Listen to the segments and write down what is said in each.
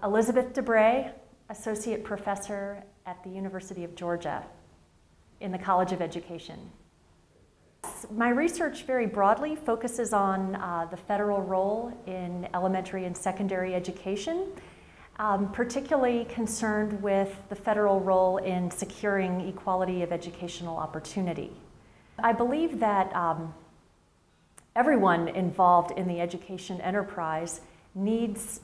Elizabeth DeBray, Associate Professor at the University of Georgia in the College of Education. My research very broadly focuses on the federal role in elementary and secondary education, particularly concerned with the federal role in securing equality of educational opportunity. I believe that everyone involved in the education enterprise needs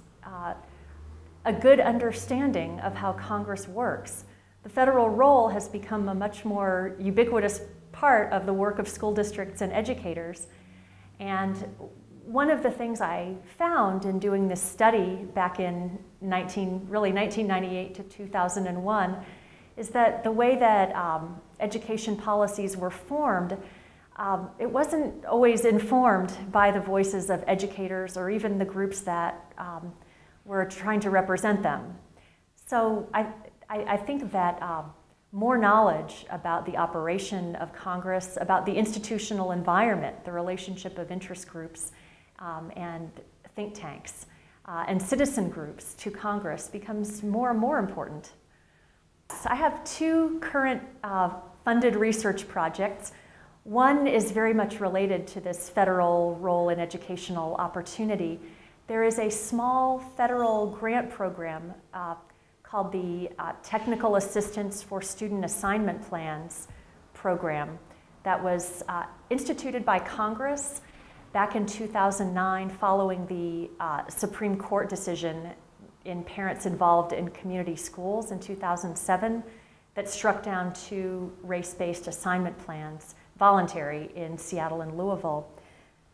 a good understanding of how Congress works. The federal role has become a much more ubiquitous part of the work of school districts and educators. And one of the things I found in doing this study back in 1998 to 2001 is that the way that education policies were formed, it wasn't always informed by the voices of educators or even the groups that were trying to represent them. So I think that more knowledge about the operation of Congress, about the institutional environment, the relationship of interest groups and think tanks and citizen groups to Congress becomes more and more important. I have two current funded research projects. One is very much related to this federal role in educational opportunity. There is a small federal grant program called the Technical Assistance for Student Assignment Plans program that was instituted by Congress back in 2009 following the Supreme Court decision in parents involved in community schools in 2007 that struck down 2 race-based assignment plans, voluntary, in Seattle and Louisville.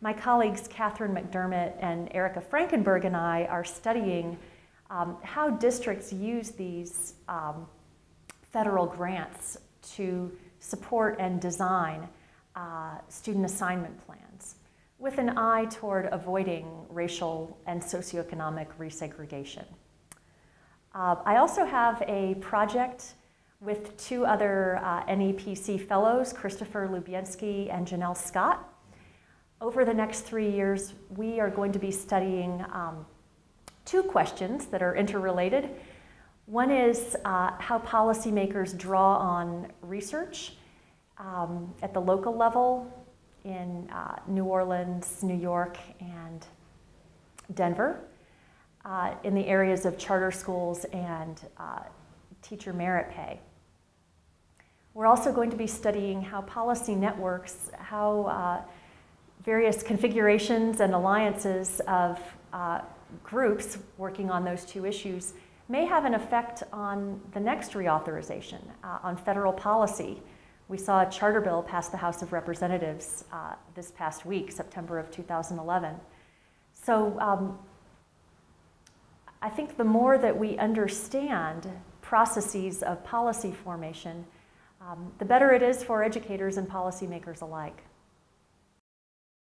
My colleagues Catherine McDermott and Erica Frankenberg and I are studying how districts use these federal grants to support and design student assignment plans with an eye toward avoiding racial and socioeconomic resegregation. I also have a project with 2 other NEPC fellows, Christopher Lubienski and Janelle Scott. Over the next 3 years, we are going to be studying 2 questions that are interrelated. One is how policymakers draw on research at the local level in New Orleans, New York, and Denver, in the areas of charter schools and teacher merit pay. We're also going to be studying how policy networks, how various configurations and alliances of groups working on those 2 issues may have an effect on the next reauthorization, on federal policy. We saw a charter bill pass the House of Representatives this past week, September of 2011. So I think the more that we understand processes of policy formation, the better it is for educators and policymakers alike.